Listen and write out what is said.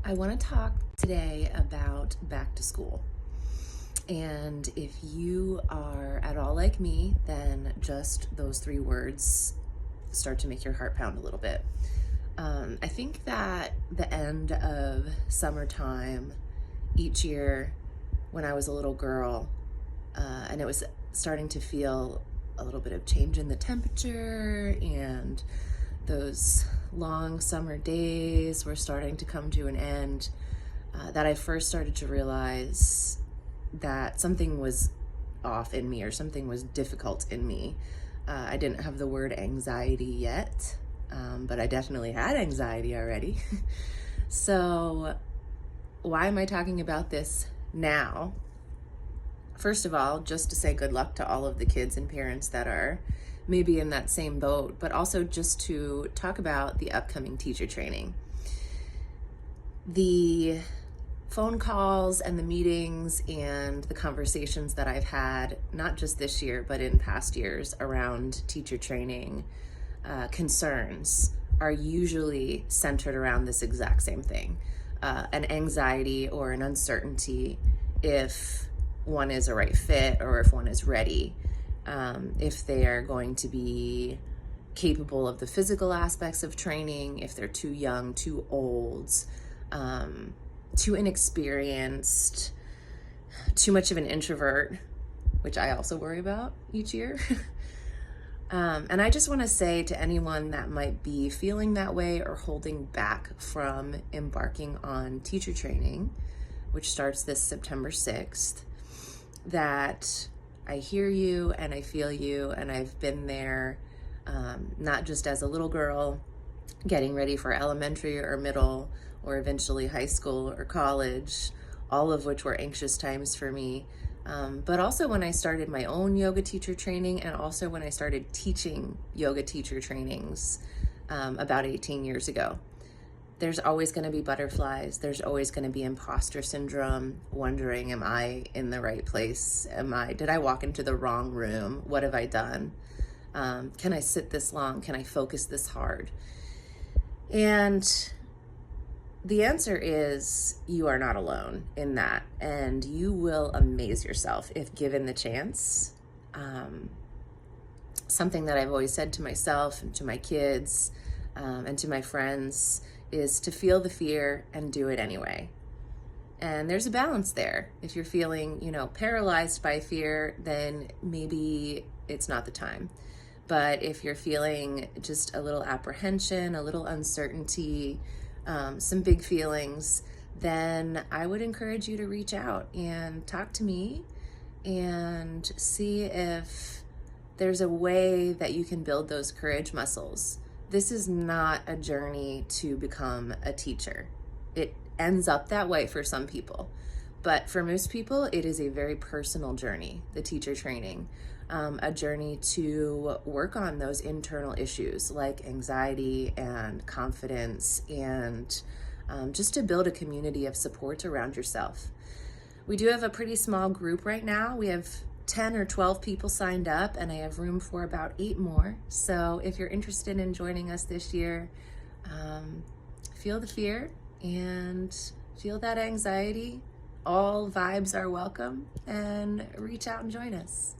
I want to talk today about back to school. And if you are at all like me, then just those three words start to make your heart pound a little bit. I think that the end of summertime each year when I was a little girl, and it was starting to feel a little bit of change in the temperature, and those long summer days were starting to come to an end, that I first started to realize that something was off in me or something was difficult in me. I didn't have the word anxiety yet, but I definitely had anxiety already. So why am I talking about this now? First of all, just to say good luck to all of the kids and parents that are maybe in that same boat, but also just to talk about the upcoming teacher training. The phone calls and the meetings and the conversations that I've had, not just this year, but in past years around teacher training concerns are usually centered around this exact same thing, an anxiety or an uncertainty if one is a right fit or if one is ready, if they are going to be capable of the physical aspects of training, if they're too young, too old, too inexperienced, too much of an introvert, which I also worry about each year. And I just want to say to anyone that might be feeling that way or holding back from embarking on teacher training, which starts this September 6th, that I hear you and I feel you, and I've been there, not just as a little girl getting ready for elementary or middle or eventually high school or college, all of which were anxious times for me, but also when I started my own yoga teacher training and also when I started teaching yoga teacher trainings about 18 years ago. There's always going to be butterflies. There's always going to be imposter syndrome, wondering, am I in the right place? Did I walk into the wrong room? What have I done? Can I sit this long? Can I focus this hard? And the answer is you are not alone in that, and you will amaze yourself if given the chance. Something that I've always said to myself and to my kids and to my friends is to feel the fear and do it anyway. And there's a balance there. If you're feeling, paralyzed by fear, then maybe it's not the time. But if you're feeling just a little apprehension, a little uncertainty, some big feelings, then I would encourage you to reach out and talk to me and see if there's a way that you can build those courage muscles. This is not a journey to become a teacher. It ends up that way for some people, but for most people, it is a very personal journey, the teacher training, a journey to work on those internal issues like anxiety and confidence, and just to build a community of support around yourself. We do have a pretty small group right now. We have 10 or 12 people signed up, and I have room for about 8 more. So if you're interested in joining us this year, feel the fear and feel that anxiety. All vibes are welcome, and reach out and join us.